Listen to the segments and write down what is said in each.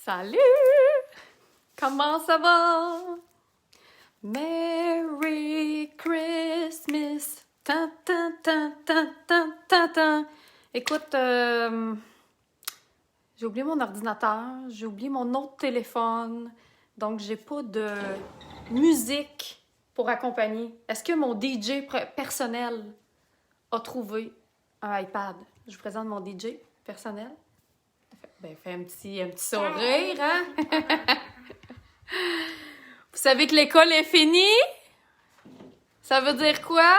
Salut! Comment ça va? Merry Christmas! Tan, tan, tan, tan, tan, tan, tan. Écoute, j'ai oublié mon ordinateur, j'ai oublié mon autre téléphone, donc j'ai pas de musique pour accompagner. Est-ce que mon DJ personnel a trouvé un iPad? Je vous présente mon DJ personnel. Ben, fais un petit sourire, hein? Vous savez que l'école est finie? Ça veut dire quoi?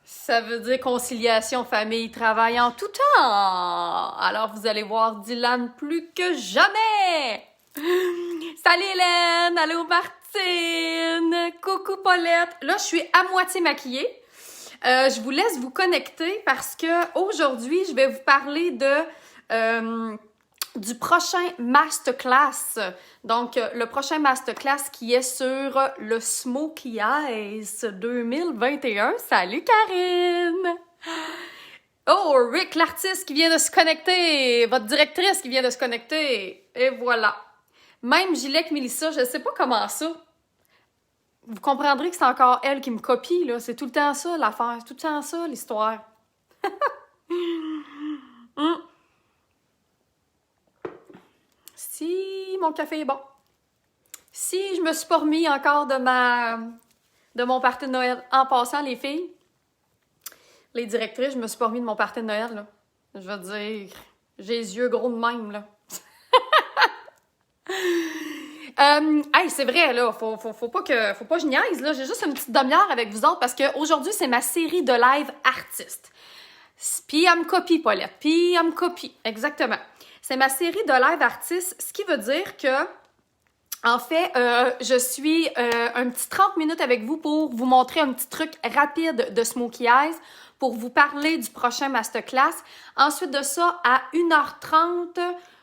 Ça veut dire conciliation famille-travail en tout temps. Alors, vous allez voir Dylan plus que jamais. Salut Hélène! Allô Martine! Coucou Paulette! Là, je suis à moitié maquillée. Je vous laisse vous connecter parce que aujourd'hui, je vais vous parler du prochain masterclass. Donc, le prochain masterclass qui est sur le Smoky Eyes 2021. Salut Karine! Oh, Rick, l'artiste qui vient de se connecter! Votre directrice qui vient de se connecter! Et voilà. Même gilet que Mélissa, je sais pas comment ça. Vous comprendrez que c'est encore elle qui me copie, là. C'est tout le temps ça, l'affaire. C'est tout le temps ça, l'histoire. Si mon café est bon. Si je me suis pas remis encore de mon party de Noël. En passant, les filles, les directrices, je me suis pas remis de mon party de Noël, là. Je veux dire, j'ai les yeux gros de même, là. Hey, c'est vrai, là, faut pas que je niaise, là. J'ai juste une petite demi-heure avec vous autres parce qu'aujourd'hui, c'est ma série de live artistes. Puis elle me copie, Paulette. Puis elle me copie, exactement. C'est ma série de live artistes, ce qui veut dire que, en fait, je suis un petit 30 minutes avec vous pour vous montrer un petit truc rapide de Smoky Eyes, pour vous parler du prochain masterclass. Ensuite de ça, à 1h30,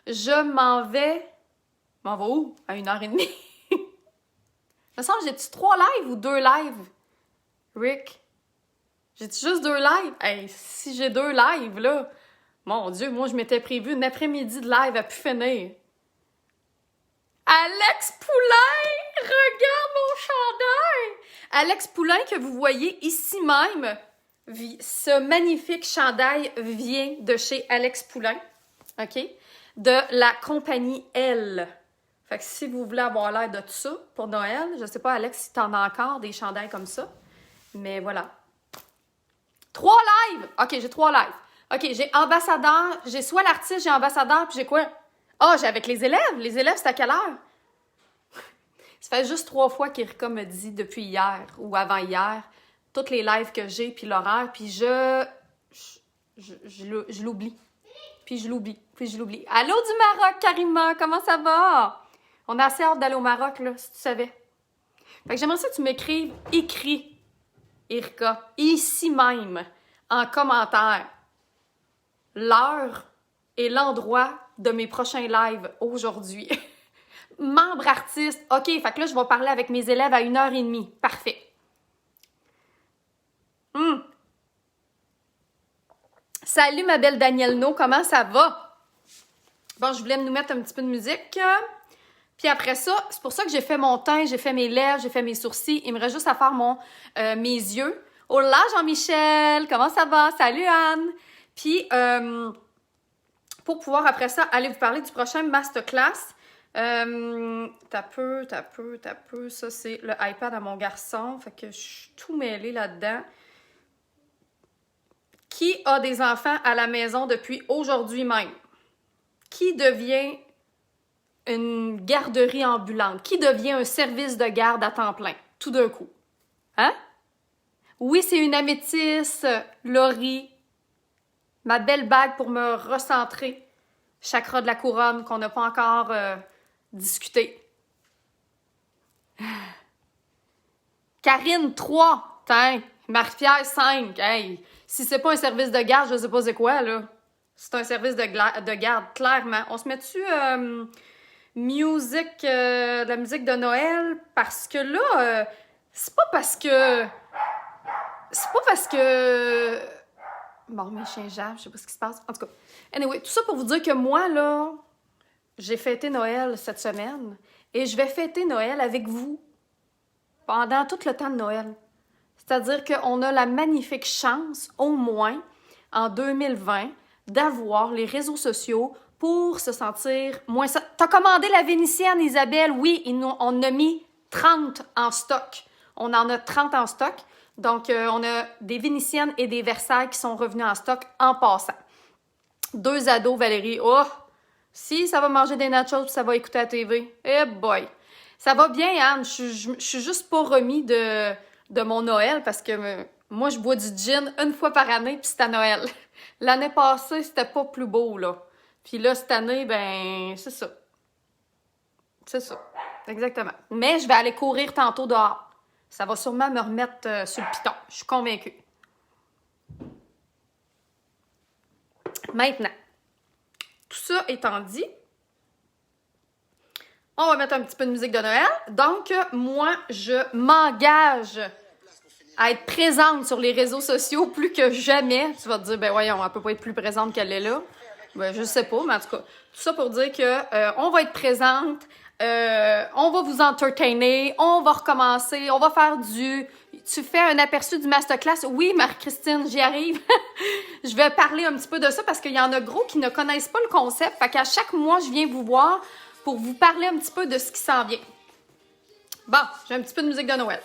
je m'en vais... M'en va où? À 1h30? Il me semble, j'ai-tu 3 lives ou 2 lives? Rick? J'ai-tu juste 2 lives? Hey, si j'ai 2 lives, là... Mon Dieu, moi, je m'étais prévu une après-midi de live à pu finir. Alex Poulain! Regarde mon chandail! Alex Poulain, que vous voyez ici même, ce magnifique chandail vient de chez Alex Poulain, OK? De la compagnie L. Fait que si vous voulez avoir l'air de tout ça pour Noël, je sais pas, Alex, si t'en as encore des chandails comme ça, mais voilà. 3 lives! OK, j'ai 3 lives. OK, j'ai ambassadeur, j'ai soit l'artiste, j'ai ambassadeur, puis j'ai quoi? Ah, j'ai avec les élèves. Les élèves, c'est à quelle heure? Ça fait juste 3 fois qu'Erika me dit depuis hier ou avant-hier, toutes les lives que j'ai, puis l'horaire, puis je l'oublie. Puis je l'oublie. Allô du Maroc, Karima, comment ça va? On a assez hâte d'aller au Maroc, là, si tu savais. Fait que j'aimerais ça que tu m'écrives, écris, Erika, ici même, en commentaire, l'heure et l'endroit de mes prochains lives aujourd'hui. Membre artiste. OK, fait que là, je vais parler avec mes élèves à 1h30. Parfait. Salut, ma belle Danielle No, comment ça va? Bon, je voulais nous mettre un petit peu de musique. Puis après ça, c'est pour ça que j'ai fait mon teint, j'ai fait mes lèvres, j'ai fait mes sourcils. Il me reste juste à faire mes yeux. Oh là, Jean-Michel, comment ça va? Salut, Anne! Puis, pour pouvoir, après ça, aller vous parler du prochain masterclass. T'as peu. Ça, c'est le iPad à mon garçon. Fait que je suis tout mêlée là-dedans. Qui a des enfants à la maison depuis aujourd'hui même? Qui devient une garderie ambulante? Qui devient un service de garde à temps plein? Tout d'un coup. Hein? Oui, c'est une améthyste, Laurie. Ma belle bague pour me recentrer. Chakra de la couronne qu'on n'a pas encore discuté. Karine, 3. Tiens. Marie-Pierre, 5. Hey, si c'est pas un service de garde, je sais pas c'est quoi, là. C'est un service de garde, clairement. On se met dessus de la musique de Noël, parce que là, c'est pas parce que... Bon, mes chiens jappent, je sais pas ce qui se passe. En tout cas, anyway, tout ça pour vous dire que moi, là, j'ai fêté Noël cette semaine et je vais fêter Noël avec vous pendant tout le temps de Noël. C'est-à-dire qu'on a la magnifique chance, au moins, en 2020, d'avoir les réseaux sociaux pour se sentir moins... T'as commandé la Vénitienne, Isabelle? Oui, on a mis 30 en stock. On en a 30 en stock. Donc, on a des Vénitiennes et des Versailles qui sont revenus en stock en passant. 2 ados, Valérie. Oh! Si ça va manger des nachos, ça va écouter la TV. Eh boy! Ça va bien, Anne. Je suis juste pas remis de mon Noël parce que moi, je bois du gin une fois par année puis c'est à Noël. L'année passée, c'était pas plus beau, là. Puis là, cette année, ben, c'est ça. C'est ça. Exactement. Mais je vais aller courir tantôt dehors. Ça va sûrement me remettre sur le piton. Je suis convaincue. Maintenant, tout ça étant dit, on va mettre un petit peu de musique de Noël. Donc, moi, je m'engage à être présente sur les réseaux sociaux plus que jamais. Tu vas te dire, ben voyons, elle peut pas être plus présente qu'elle est là. Ben, je sais pas, mais en tout cas, tout ça pour dire que on va être présente, on va vous entertainer, on va recommencer, on va faire Tu fais un aperçu du masterclass? Oui, Marie-Christine, j'y arrive. Je vais parler un petit peu de ça parce qu'il y en a gros qui ne connaissent pas le concept. Fait qu'à chaque mois, je viens vous voir pour vous parler un petit peu de ce qui s'en vient. Bon, j'ai un petit peu de musique de Noël.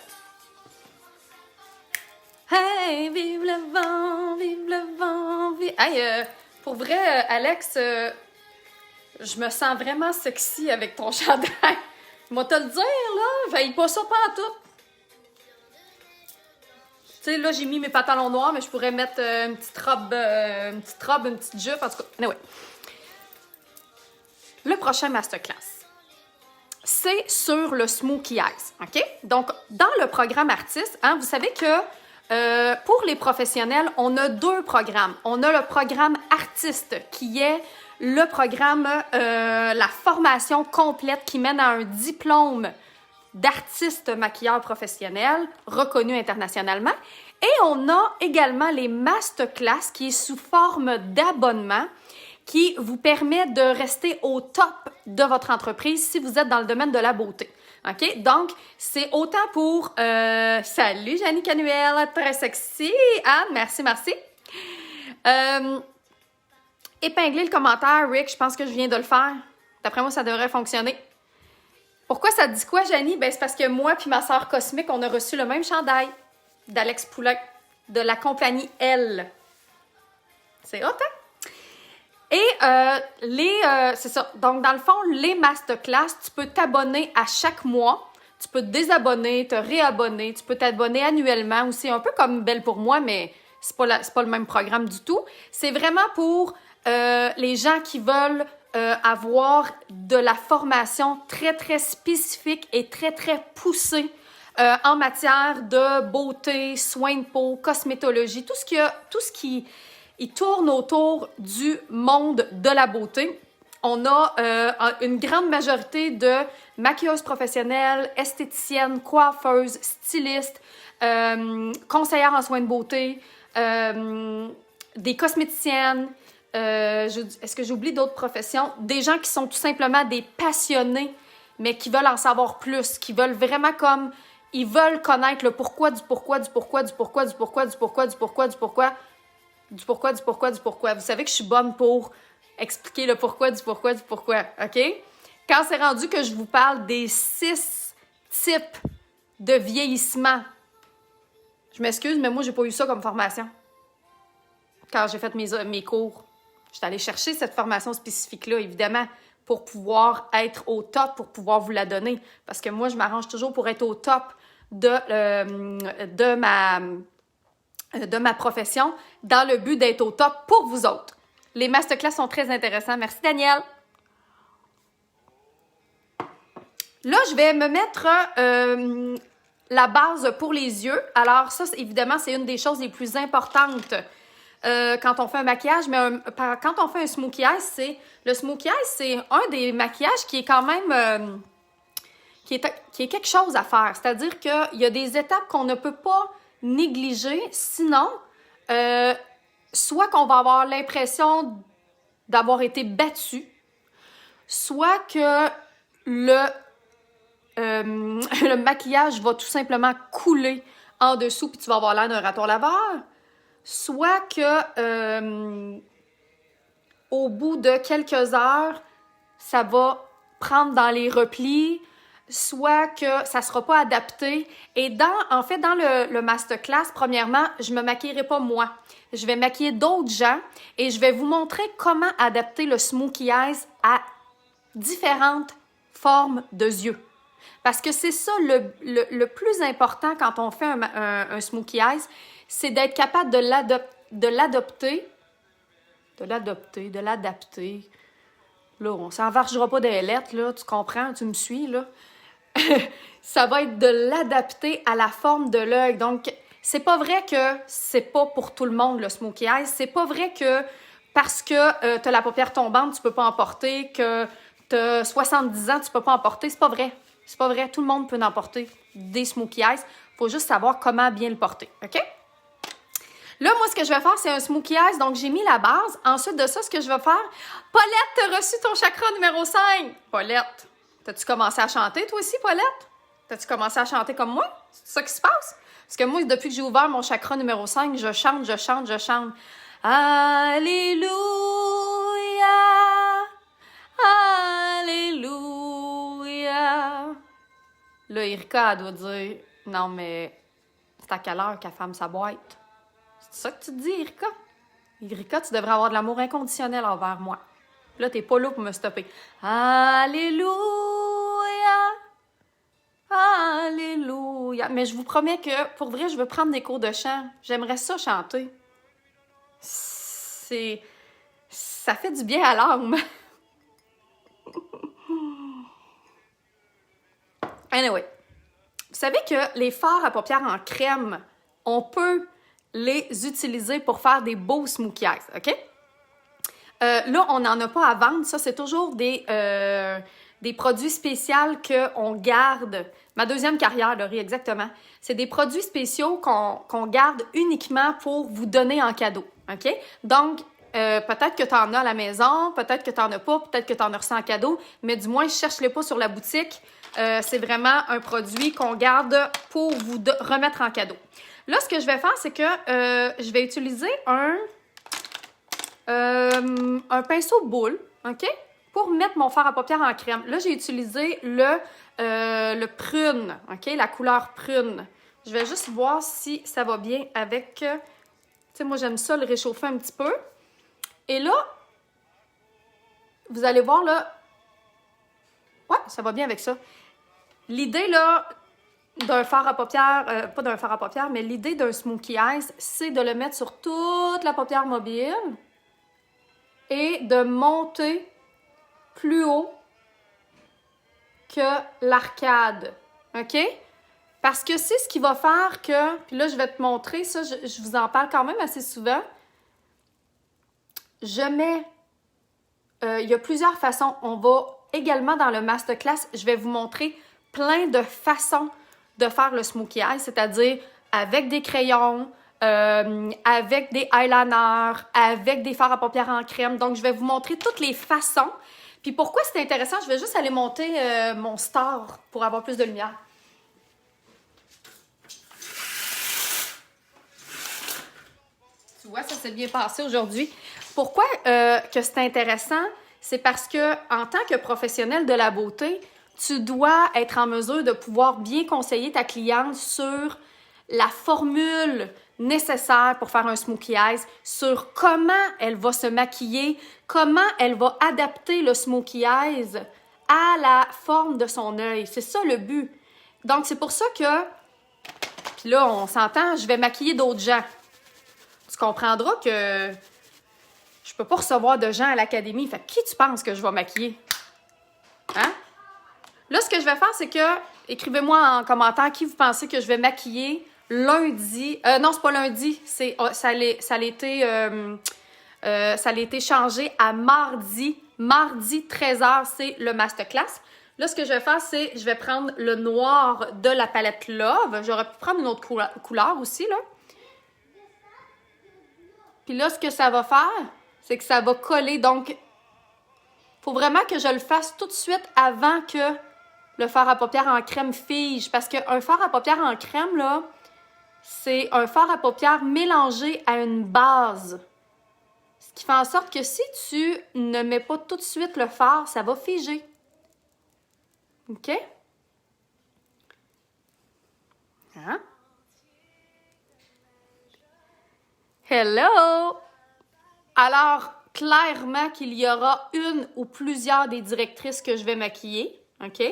Hey, vive le vent, vive le vent, vive... Hey, pour vrai, Alex, je me sens vraiment sexy avec ton chandail. Moi te le dire, là, veille pas ça pantoute. Tu sais, là, j'ai mis mes pantalons noirs, mais je pourrais mettre une petite robe, une petite jupe, en tout cas. Anyway. Le prochain masterclass, c'est sur le Smokey Eyes, OK? Donc, dans le programme artiste, hein, vous savez que pour les professionnels, on a 2 programmes. On a le programme artiste, qui est le programme, la formation complète qui mène à un diplôme d'artiste maquilleur professionnel reconnu internationalement. Et on a également les masterclass qui est sous forme d'abonnement qui vous permet de rester au top de votre entreprise si vous êtes dans le domaine de la beauté. OK? Donc, c'est autant pour... salut, Jannie Canuel, très sexy. Anne, merci, merci. Épingler le commentaire, Rick, je pense que je viens de le faire. D'après moi, ça devrait fonctionner. Pourquoi ça te dit quoi, Jannie? Ben, c'est parce que moi puis ma sœur Cosmique, on a reçu le même chandail d'Alex Poulain, de la compagnie Elle. C'est hot, hein? Et c'est ça. Donc, dans le fond, les masterclass, tu peux t'abonner à chaque mois. Tu peux te désabonner, te réabonner. Tu peux t'abonner annuellement aussi, un peu comme Belle pour moi, mais c'est pas le même programme du tout. C'est vraiment pour les gens qui veulent avoir de la formation très, très spécifique et très, très poussée en matière de beauté, soins de peau, cosmétologie, tout ce qui il tourne autour du monde de la beauté. On a une grande majorité de maquilleuses professionnelles, esthéticiennes, coiffeuses, stylistes, conseillères en soins de beauté, des cosméticiennes. Est-ce que j'oublie d'autres professions? Des gens qui sont tout simplement des passionnés, mais qui veulent en savoir plus, qui veulent vraiment comme... Ils veulent connaître le pourquoi, du pourquoi, du pourquoi, du pourquoi, du pourquoi, du pourquoi, du pourquoi, du pourquoi, du pourquoi, du pourquoi, du pourquoi. Vous savez que je suis bonne pour expliquer le pourquoi, du pourquoi, du pourquoi, OK? Quand c'est rendu que je vous parle des 6 types de vieillissement, je m'excuse, mais moi, j'ai pas eu ça comme formation. Quand j'ai fait mes cours, j'étais allée chercher cette formation spécifique-là, évidemment, pour pouvoir être au top, pour pouvoir vous la donner. Parce que moi, je m'arrange toujours pour être au top de ma profession dans le but d'être au top pour vous autres. Les masterclass sont très intéressants. Merci, Daniel. Là, je vais me mettre la base pour les yeux. Alors ça, évidemment, c'est une des choses les plus importantes quand on fait un maquillage. Mais quand on fait un smokey eyes, le smokey eyes, c'est un des maquillages qui est quand même... qui est quelque chose à faire. C'est-à-dire qu'il y a des étapes qu'on ne peut pas négliger, sinon, soit qu'on va avoir l'impression d'avoir été battu, soit que le maquillage va tout simplement couler en dessous puis tu vas avoir l'air d'un raton laveur, soit que au bout de quelques heures, ça va prendre dans les replis, soit que ça sera pas adapté. Et en fait, dans le masterclass, premièrement, je me maquillerai pas moi. Je vais maquiller d'autres gens et je vais vous montrer comment adapter le smokey eyes à différentes formes de yeux. Parce que c'est ça le plus important quand on fait un smokey eyes, c'est d'être capable de l'adapter. Là, on s'envargera pas des lettres, là, tu comprends, tu me suis, là. Ça va être de l'adapter à la forme de l'œil. Donc, c'est pas vrai que c'est pas pour tout le monde, le smokey eyes. C'est pas vrai que parce que t'as la paupière tombante, tu peux pas en porter, que t'as 70 ans, tu peux pas en porter. C'est pas vrai. C'est pas vrai. Tout le monde peut en porter des smokey eyes. Faut juste savoir comment bien le porter, OK? Là, moi, ce que je vais faire, c'est un smokey eyes. Donc, j'ai mis la base. Ensuite de ça, ce que je vais faire... Paulette, t'as reçu ton chakra numéro 5! Paulette, t'as-tu commencé à chanter, toi aussi, Paulette? T'as-tu commencé à chanter comme moi? C'est ça qui se passe? Parce que moi, depuis que j'ai ouvert mon chakra numéro 5, je chante. Alléluia! Alléluia! Là, Erika, elle doit dire, non, mais c'est à quelle heure qu'elle ferme sa boîte? C'est ça que tu te dis, Erika? Erika, tu devrais avoir de l'amour inconditionnel envers moi. Là, t'es pas là pour me stopper. Alléluia! Alléluia! Mais je vous promets que, pour vrai, je veux prendre des cours de chant. J'aimerais ça chanter. Ça fait du bien à l'âme. Anyway. Vous savez que les fards à paupières en crème, on peut les utiliser pour faire des beaux smokey eyes, OK? Là, on n'en a pas à vendre. Ça, c'est toujours des produits spéciaux qu'on garde. Ma deuxième carrière, Laurie, exactement. C'est des produits spéciaux qu'on garde uniquement pour vous donner en cadeau, OK? Donc, peut-être que tu en as à la maison, peut-être que tu n'en as pas, peut-être que tu en as reçu en cadeau, mais du moins, cherche-les pas sur la boutique. C'est vraiment un produit qu'on garde pour vous remettre en cadeau. Là, ce que je vais faire, c'est que je vais utiliser un pinceau boule, OK? Pour mettre mon fard à paupières en crème. Là, j'ai utilisé le prune, OK? La couleur prune. Je vais juste voir si ça va bien avec... Tu sais, moi, j'aime ça le réchauffer un petit peu. Et là, vous allez voir, là... Ouais, ça va bien avec ça. L'idée, là, d'un fard à paupières... pas d'un fard à paupières, mais l'idée d'un smokey eyes, c'est de le mettre sur toute la paupière mobile et de monter plus haut que l'arcade, OK? Parce que c'est ce qui va faire que... Puis là, je vais te montrer ça, je vous en parle quand même assez souvent. Je mets... il y a plusieurs façons. On va également dans le masterclass, je vais vous montrer plein de façons de faire le smokey eye, c'est-à-dire avec des crayons, avec des eyeliners, avec des fards à paupières en crème. Donc, je vais vous montrer toutes les façons. Puis pourquoi c'est intéressant, je vais juste aller monter mon star pour avoir plus de lumière. Tu vois, ça s'est bien passé aujourd'hui. Pourquoi que c'est intéressant? C'est parce que en tant que professionnel de la beauté, tu dois être en mesure de pouvoir bien conseiller ta cliente sur la formule nécessaire pour faire un smokey eyes, sur comment elle va se maquiller, comment elle va adapter le smokey eyes à la forme de son œil. C'est ça le but. Donc, c'est pour ça que, puis là, on s'entend, je vais maquiller d'autres gens. Tu comprendras que je peux pas recevoir de gens à l'académie. Fait que qui tu penses que je vais maquiller? Hein? Là, ce que je vais faire, c'est que, écrivez-moi en commentaire qui vous pensez que je vais maquiller lundi. Non, c'est pas lundi. Ça a été changé à mardi. Mardi, 13h, c'est le masterclass. Là, ce que je vais faire, c'est je vais prendre le noir de la palette Love. J'aurais pu prendre une autre couleur aussi, là. Puis là, ce que ça va faire, c'est que ça va coller. Donc, faut vraiment que je le fasse tout de suite avant que le fard à paupières en crème fige. Parce qu'un fard à paupières en crème, là, c'est un fard à paupières mélangé à une base. Ce qui fait en sorte que si tu ne mets pas tout de suite le fard, ça va figer. OK? Hein? Hello! Alors, clairement qu'il y aura une ou plusieurs des directrices que je vais maquiller. OK?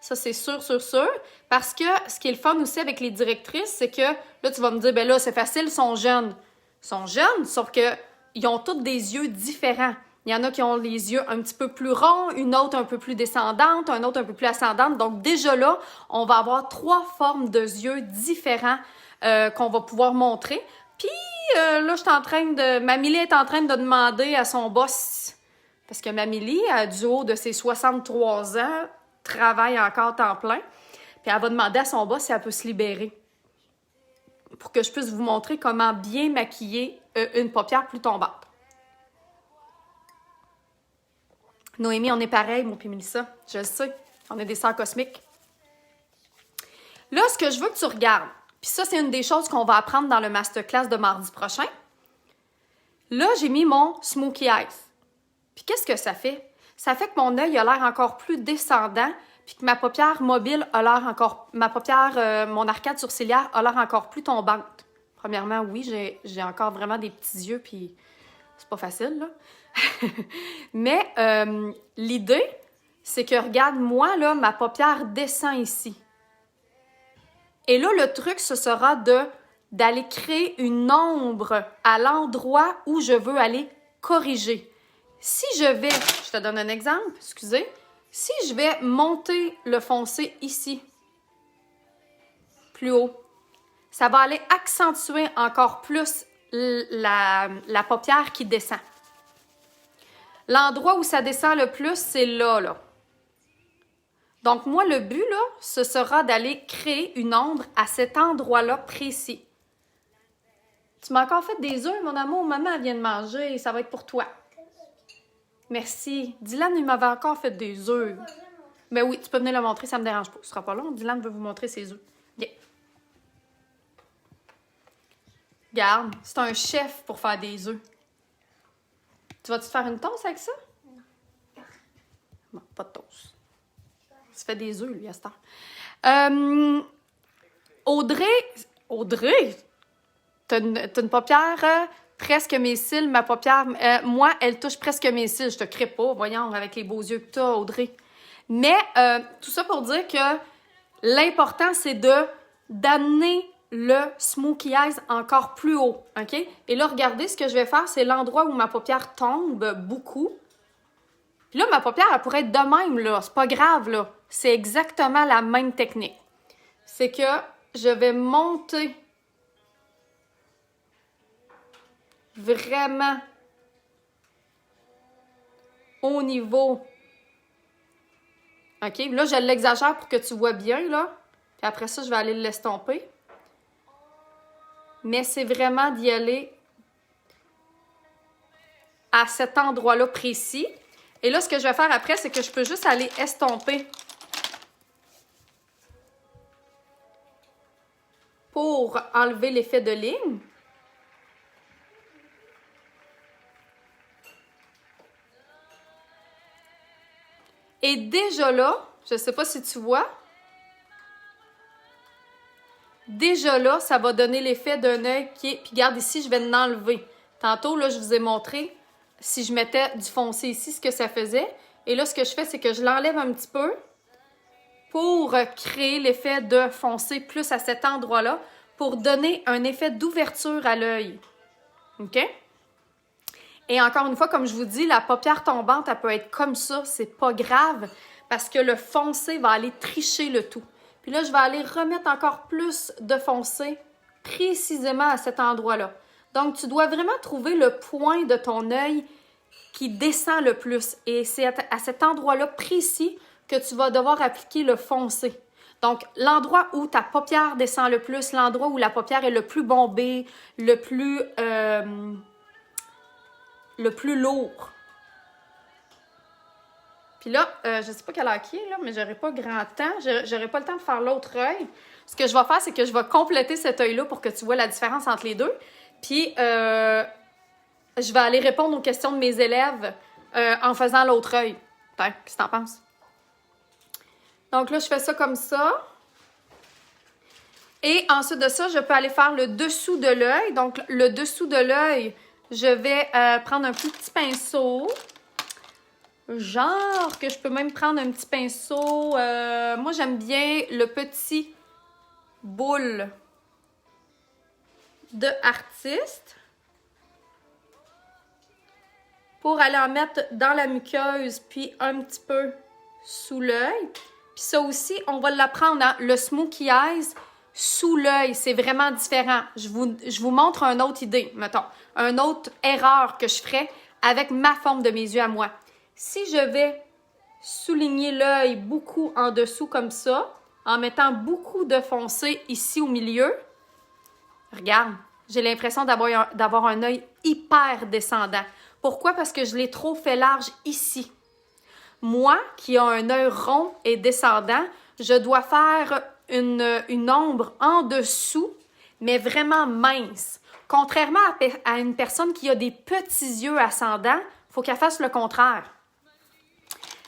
Ça, c'est sûr, sûr, sûr. Parce que ce qui est le fun aussi avec les directrices, c'est que là, tu vas me dire, ben là, c'est facile, ils sont jeunes. Ils sont jeunes, sauf qu'ils ont tous des yeux différents. Il y en a qui ont les yeux un petit peu plus ronds, une autre un peu plus descendante, un autre un peu plus ascendante. Donc, déjà là, on va avoir 3 formes de yeux différents qu'on va pouvoir montrer. Puis, là, Mamily est en train de demander à son boss, parce que Mamily, du haut de ses 63 ans, travaille encore temps plein. Puis elle va demander à son boss si elle peut se libérer pour que je puisse vous montrer comment bien maquiller une paupière plus tombante. Noémie, on est pareil, moi puis Mélissa. Je le sais. On est des sœurs cosmiques. Là, ce que je veux que tu regardes, puis ça, c'est une des choses qu'on va apprendre dans le masterclass de mardi prochain. Là, j'ai mis mon Smokey Eyes. Puis qu'est-ce que ça fait? Ça fait que mon œil a l'air encore plus descendant, puis que ma paupière mobile a l'air encore... mon arcade sourcilière a l'air encore plus tombante. Premièrement, oui, j'ai encore vraiment des petits yeux, puis c'est pas facile, là. Mais l'idée, c'est que, regarde, moi, là, ma paupière descend ici. Et là, le truc, ce sera d'aller créer une ombre à l'endroit où je veux aller corriger. Si je te donne un exemple, excusez, si je vais monter le foncé ici, plus haut, ça va aller accentuer encore plus la paupière qui descend. L'endroit où ça descend le plus, c'est là. Donc, moi, le but, là, ce sera d'aller créer une ombre à cet endroit-là précis. Tu m'as encore fait des œufs, mon amour. Maman, elle vient de manger. Ça va être pour toi. Merci. Dylan, il m'avait encore fait des œufs. Ben oui, tu peux venir le montrer, ça me dérange pas. Ce sera pas long. Dylan veut vous montrer ses œufs. Viens. Regarde, c'est un chef pour faire des œufs. Tu vas-tu te faire une toast avec ça? Non, pas de toast. Tu fais des œufs, lui, à cette heure. Audrey, t'as une paupière presque mes cils. Ma paupière, moi, elle touche presque mes cils. Je te crée pas, voyons, avec les beaux yeux que t'as, Audrey. Mais tout ça pour dire que l'important, c'est d'amener le Smokey Eyes encore plus haut, OK? Et là, regardez, ce que je vais faire, c'est l'endroit où ma paupière tombe beaucoup. Puis là, ma paupière, elle pourrait être de même, là. C'est pas grave, là. C'est exactement la même technique. C'est que je vais monter vraiment au niveau. OK? Là, je l'exagère pour que tu vois bien, là. Puis après ça, je vais aller l'estomper. Mais c'est vraiment d'y aller à cet endroit-là précis. Et là, ce que je vais faire après, c'est que je peux juste aller estomper pour enlever l'effet de ligne. Et déjà là, je ne sais pas si tu vois, déjà là, ça va donner l'effet d'un œil qui est... Puis regarde ici, je vais l'enlever. Tantôt, là, je vous ai montré, si je mettais du foncé ici, ce que ça faisait. Et là, ce que je fais, c'est que je l'enlève un petit peu pour créer l'effet de foncé plus à cet endroit-là, pour donner un effet d'ouverture à l'œil. OK? Et encore une fois, comme je vous dis, la paupière tombante, elle peut être comme ça, c'est pas grave, parce que le foncé va aller tricher le tout. Puis là, je vais aller remettre encore plus de foncé précisément à cet endroit-là. Donc, tu dois vraiment trouver le point de ton œil qui descend le plus. Et c'est à cet endroit-là précis que tu vas devoir appliquer le foncé. Donc, l'endroit où ta paupière descend le plus, l'endroit où la paupière est le plus bombée, le plus lourd. Puis là, je sais pas quelle heure qu'il est, là, mais j'aurai pas grand temps. J'aurai pas le temps de faire l'autre œil. Ce que je vais faire, c'est que je vais compléter cet œil-là pour que tu vois la différence entre les deux. Puis, je vais aller répondre aux questions de mes élèves en faisant l'autre œil. Qu'est-ce que t'en penses? Donc là, je fais ça comme ça. Et ensuite de ça, je peux aller faire le dessous de l'œil. Donc, le dessous de l'œil, je vais prendre un plus petit pinceau. Genre que je peux même prendre un petit pinceau. Moi, j'aime bien le petit boule de artiste pour aller en mettre dans la muqueuse puis un petit peu sous l'œil. Puis ça aussi, on va l'apprendre dans le Smokey Eyes sous l'œil. C'est vraiment différent. Je vous montre une autre idée, mettons. Une autre erreur que je ferais avec ma forme de mes yeux à moi. Si je vais souligner l'œil beaucoup en dessous comme ça, en mettant beaucoup de foncé ici au milieu, regarde, j'ai l'impression d'avoir un œil hyper descendant. Pourquoi? Parce que je l'ai trop fait large ici. Moi, qui ai un œil rond et descendant, je dois faire une ombre en dessous, mais vraiment mince. Contrairement à une personne qui a des petits yeux ascendants, il faut qu'elle fasse le contraire.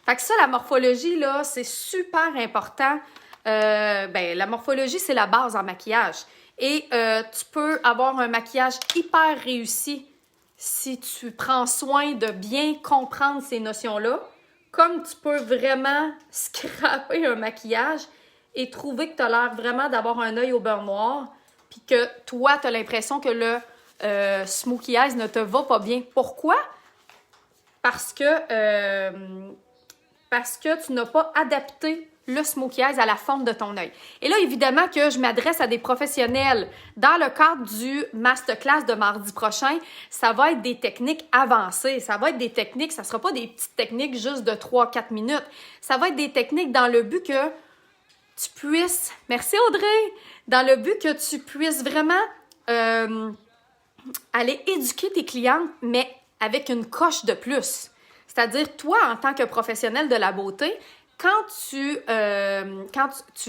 Fait que ça, la morphologie, là, c'est super important. La morphologie, c'est la base en maquillage. Et tu peux avoir un maquillage hyper réussi si tu prends soin de bien comprendre ces notions-là, comme tu peux vraiment scraper un maquillage et trouver que tu as l'air vraiment d'avoir un œil au beurre noir, puis que toi, tu as l'impression que le Smokey Eyes ne te va pas bien. Pourquoi? Parce que tu n'as pas adapté le Smokey Eyes à la forme de ton œil. Et là, évidemment que je m'adresse à des professionnels. Dans le cadre du masterclass de mardi prochain, ça va être des techniques avancées. Ça va être des techniques, ça ne sera pas des petites techniques juste de 3-4 minutes. Ça va être des techniques dans le but que tu puisses... Merci Audrey! Dans le but que tu puisses vraiment aller éduquer tes clientes, mais avec une coche de plus. C'est-à-dire, toi, en tant que professionnel de la beauté, quand tu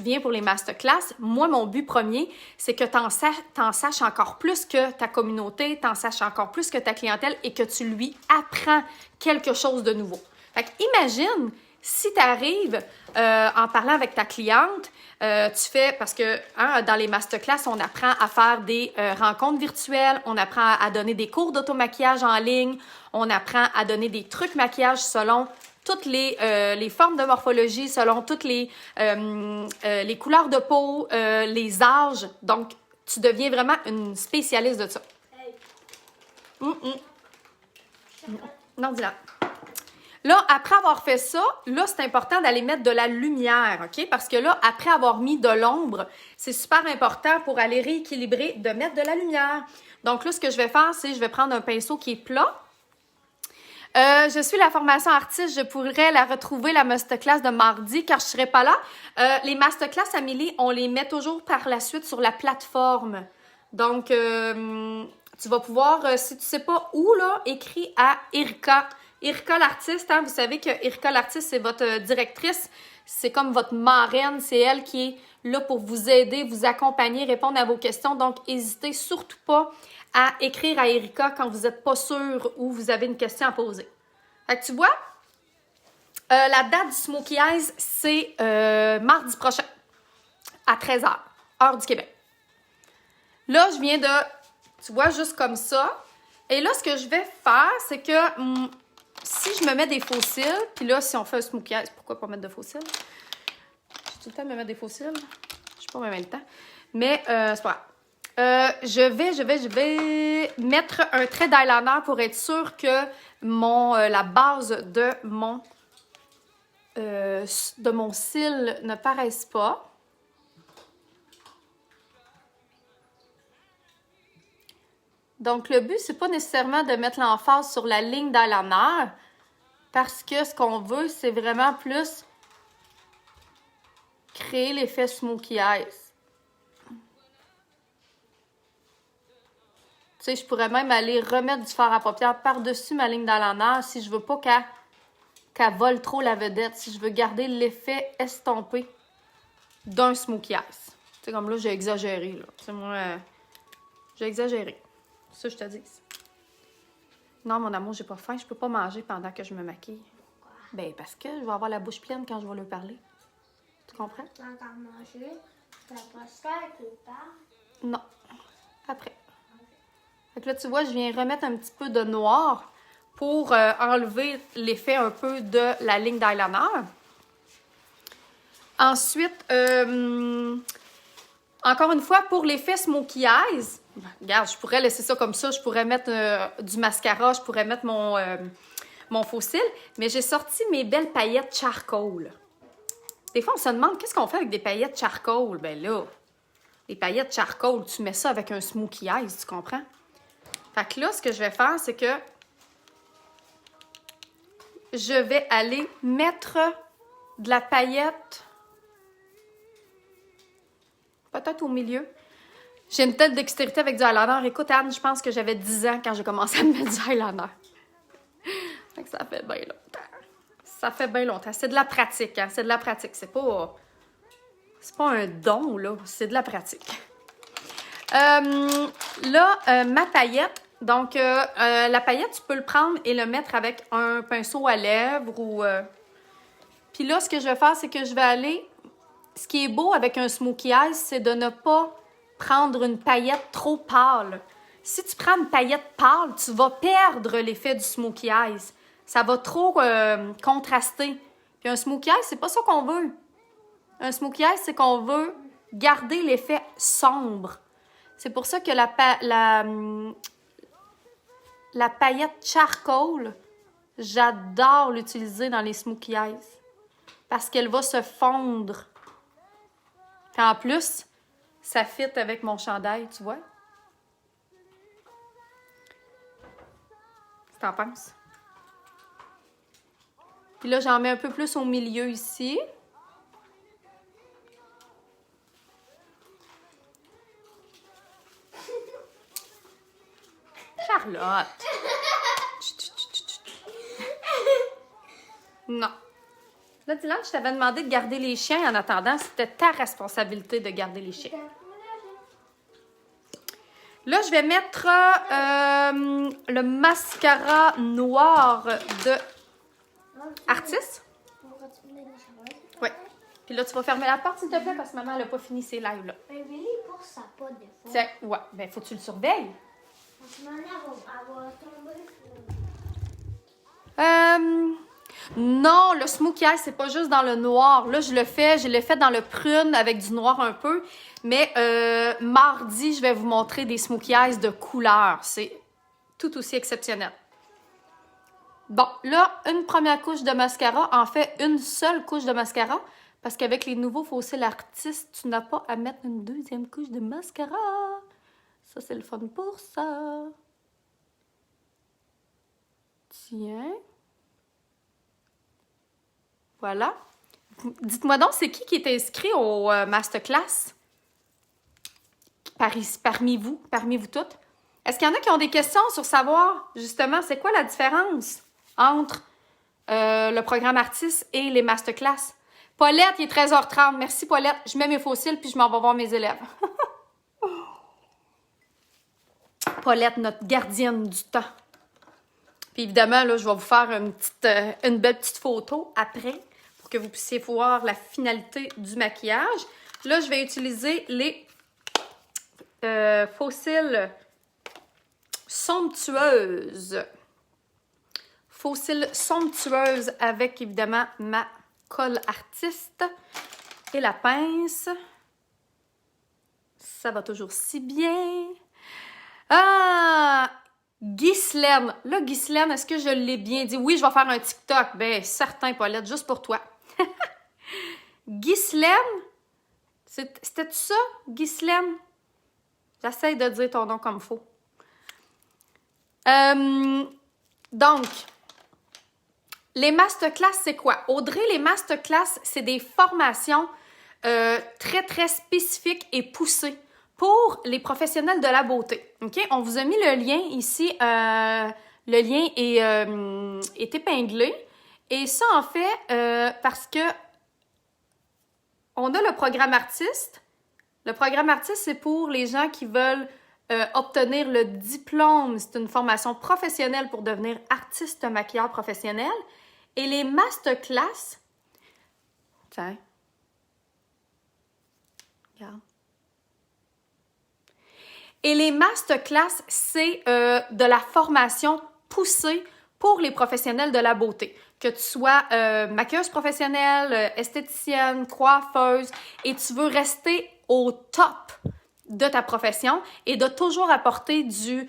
viens pour les masterclass, moi, mon but premier, c'est que tu en saches encore plus que ta communauté, tu en saches encore plus que ta clientèle et que tu lui apprends quelque chose de nouveau. Fait qu'imagine si tu arrives en parlant avec ta cliente, tu fais, parce que dans les masterclass, on apprend à faire des rencontres virtuelles, on apprend à donner des cours d'automaquillage en ligne, on apprend à donner des trucs maquillage selon toutes les formes de morphologie, selon toutes les couleurs de peau, les âges. Donc, tu deviens vraiment une spécialiste de ça. Non, dis-la. Là, après avoir fait ça, là, c'est important d'aller mettre de la lumière, OK? Parce que là, après avoir mis de l'ombre, c'est super important pour aller rééquilibrer, de mettre de la lumière. Donc là, ce que je vais faire, c'est je vais prendre un pinceau qui est plat. Je suis la formation artiste, je pourrais la retrouver, la masterclass de mardi, car je ne serai pas là. Les masterclass, Amélie, on les met toujours par la suite sur la plateforme. Donc, tu vas pouvoir, si tu ne sais pas où, là, écris à Erika. Erika l'artiste, hein, vous savez que Erika l'artiste, c'est votre directrice, c'est comme votre marraine, c'est elle qui est là pour vous aider, vous accompagner, répondre à vos questions. Donc, n'hésitez surtout pas à écrire à Erika quand vous n'êtes pas sûr ou vous avez une question à poser. Fait que tu vois, la date du Smokey Eyes, c'est mardi prochain à 13h, heure du Québec. Là, je viens de, tu vois, juste comme ça. Et là, ce que je vais faire, c'est que si je me mets des faux cils, puis là, si on fait un Smokey Eyes, pourquoi pas mettre de faux cils? J'ai tout le temps de me mettre des faux cils. Je sais pas même le temps. Mais c'est pas grave. Je vais mettre un trait d'eyeliner pour être sûre que la base de mon cil ne paraisse pas. Donc, le but, c'est pas nécessairement de mettre l'emphase sur la ligne d'eyeliner parce que ce qu'on veut, c'est vraiment plus créer l'effet Smokey Eyes. Tu sais, je pourrais même aller remettre du fard à paupières par-dessus ma ligne d'eyeliner si je veux pas qu'elle qu'elle vole trop la vedette, si je veux garder l'effet estompé d'un smokey eyes. Tu sais, comme là, j'ai exagéré, là. Tu sais, moi, j'ai exagéré. Ça, je te dis. Non, mon amour, j'ai pas faim. Je peux pas manger pendant que je me maquille. Pourquoi? Ben, parce que je vais avoir la bouche pleine quand je vais lui parler. Tu comprends? Tu vas encore manger. Tu vas pas se faire que tu parles. Non. Après. Fait que là, tu vois, je viens remettre un petit peu de noir pour enlever l'effet un peu de la ligne d'eyeliner. Ensuite, encore une fois, pour l'effet smokey eyes, regarde, je pourrais laisser ça comme ça, je pourrais mettre du mascara, je pourrais mettre mon faux cil, mais j'ai sorti mes belles paillettes charcoal. Des fois, on se demande, qu'est-ce qu'on fait avec des paillettes charcoal? Ben là, les paillettes charcoal, tu mets ça avec un smokey eyes, tu comprends? Fait que là, ce que je vais faire, c'est que je vais aller mettre de la paillette peut-être au milieu. J'ai une telle dextérité avec du eyeliner. Écoute, Anne, je pense que j'avais 10 ans quand j'ai commencé à me mettre du eyeliner. Fait que ça fait bien longtemps. Ça fait bien longtemps. C'est de la pratique, hein? C'est de la pratique. C'est pas un don, là. C'est de la pratique. Là, ma paillette. Donc, la paillette, tu peux le prendre et le mettre avec un pinceau à lèvres ou... Puis là, ce que je vais faire, c'est que je vais aller... Ce qui est beau avec un smokey eyes, c'est de ne pas prendre une paillette trop pâle. Si tu prends une paillette pâle, tu vas perdre l'effet du smokey eyes. Ça va trop contraster. Puis un smokey eyes, c'est pas ça qu'on veut. Un smokey eyes, c'est qu'on veut garder l'effet sombre. C'est pour ça que la paillette charcoal, j'adore l'utiliser dans les smokey eyes. Parce qu'elle va se fondre. Puis en plus, ça fit avec mon chandail, tu vois? Qu'est-ce que t'en penses? Puis là, j'en mets un peu plus au milieu ici. Charlotte! Non. Là, Dylan, je t'avais demandé de garder les chiens en attendant. C'était ta responsabilité de garder les chiens. Là, je vais mettre le mascara noir de Artis. Oui. Puis là, tu vas fermer la porte, s'il te plaît, parce que maman n'a pas fini ses lives-là. Mais Billy, pour ça, pas des fois. Tiens, ouais. Ben, faut que tu le surveilles. Non, le smokey eye, c'est pas juste dans le noir. Là, je l'ai fait dans le prune avec du noir un peu. Mais mardi, je vais vous montrer des smokey eyes de couleur. C'est tout aussi exceptionnel. Bon, là, une première couche de mascara. En fait, une seule couche de mascara. Parce qu'avec les nouveaux faux cils Artis, tu n'as pas à mettre une deuxième couche de mascara. Ça, c'est le fun pour ça. Tiens. Voilà. Dites-moi donc, c'est qui est inscrit au masterclass? Parmi vous toutes? Est-ce qu'il y en a qui ont des questions sur savoir, justement, c'est quoi la différence entre le programme Artis et les masterclass? Paulette, il est 13h30. Merci, Paulette. Je mets mes faux cils puis je m'en vais voir mes élèves. Paulette, notre gardienne du temps. Puis évidemment, là, je vais vous faire une belle petite photo après pour que vous puissiez voir la finalité du maquillage. Là, je vais utiliser les faux cils somptueuses. Faux cils somptueuses avec évidemment ma colle artiste et la pince. Ça va toujours si bien. Ah! Ghislaine. Là, Ghislaine, est-ce que je l'ai bien dit? Oui, je vais faire un TikTok. Ben, certain, Paulette, juste pour toi. Ghislaine? C'était ça, Ghislaine? J'essaie de dire ton nom comme il faut. Donc, les masterclass, c'est quoi? Audrey, les masterclass, c'est des formations très, très spécifiques et poussées pour les professionnels de la beauté. OK? On vous a mis le lien ici. Le lien est épinglé. Et ça, en fait, parce que on a le programme artiste. Le programme artiste, c'est pour les gens qui veulent obtenir le diplôme. C'est une formation professionnelle pour devenir artiste maquilleur professionnel. Et les masterclass, tiens, regarde. Et les masterclass, c'est de la formation poussée pour les professionnels de la beauté. Que tu sois maquilleuse professionnelle, esthéticienne, coiffeuse, et tu veux rester au top de ta profession et de toujours apporter du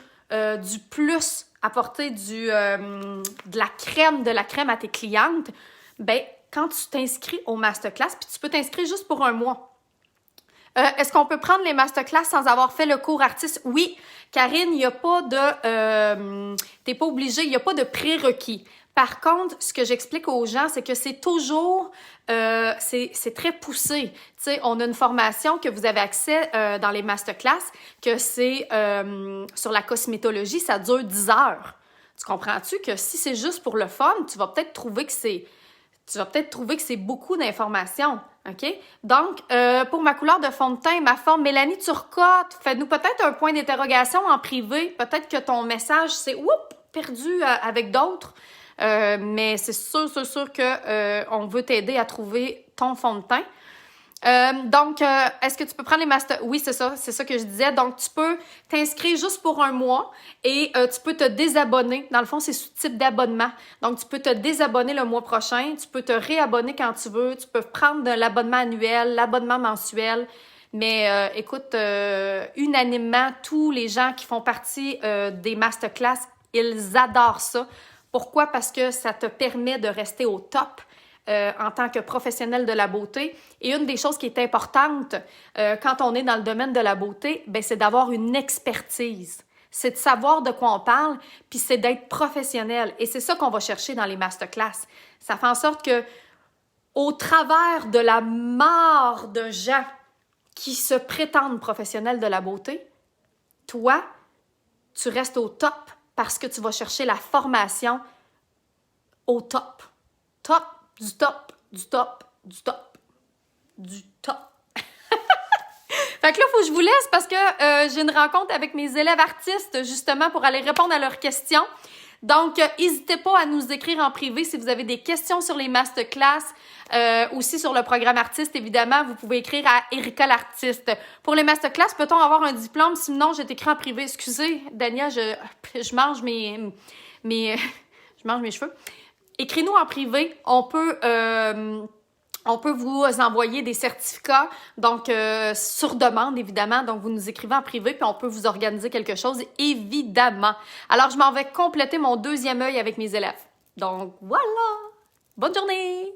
plus, apporter de la crème à tes clientes, ben quand tu t'inscris au masterclass, puis tu peux t'inscrire juste pour un mois. Est-ce qu'on peut prendre les masterclass sans avoir fait le cours artiste? Oui, Karine, il n'y a pas de... t'es pas obligé, il n'y a pas de prérequis. Par contre, ce que j'explique aux gens, c'est que c'est toujours... c'est très poussé. Tu sais, on a une formation que vous avez accès dans les masterclass, que c'est sur la cosmétologie, ça dure 10 heures. Tu comprends-tu que si c'est juste pour le fun, tu vas peut-être trouver que c'est beaucoup d'informations, OK? Donc, pour ma couleur de fond de teint, ma forme, Mélanie Turcotte, fais-nous peut-être un point d'interrogation en privé. Peut-être que ton message s'est perdu avec d'autres. Mais c'est sûr que on veut t'aider à trouver ton fond de teint. Donc, est-ce que tu peux prendre les masters? Oui, c'est ça que je disais. Donc, tu peux t'inscrire juste pour un mois et tu peux te désabonner. Dans le fond, c'est sous type d'abonnement. Donc, tu peux te désabonner le mois prochain. Tu peux te réabonner quand tu veux. Tu peux prendre l'abonnement annuel, l'abonnement mensuel. Mais écoute, unanimement, tous les gens qui font partie des masterclass, ils adorent ça. Pourquoi? Parce que ça te permet de rester au top en tant que professionnel de la beauté. Et une des choses qui est importante quand on est dans le domaine de la beauté, ben, c'est d'avoir une expertise. C'est de savoir de quoi on parle, puis c'est d'être professionnel. Et c'est ça qu'on va chercher dans les masterclass. Ça fait en sorte que, au travers de la mort de gens qui se prétendent professionnels de la beauté, toi, tu restes au top parce que tu vas chercher la formation au top. Top, du top, du top, du top, du top. Fait que là, il faut que je vous laisse parce que j'ai une rencontre avec mes élèves artistes justement pour aller répondre à leurs questions. Donc, n'hésitez pas à nous écrire en privé si vous avez des questions sur les masterclass, aussi sur le programme artiste, évidemment. Vous pouvez écrire à Erika l'artiste. Pour les masterclass, peut-on avoir un diplôme? Sinon, je t'écris en privé. Excusez, Dania, je mange je mange mes cheveux. Écris-nous en privé. On peut vous envoyer des certificats, donc sur demande, évidemment. Donc, vous nous écrivez en privé, puis on peut vous organiser quelque chose, évidemment. Alors, je m'en vais compléter mon deuxième œil avec mes élèves. Donc, voilà! Bonne journée!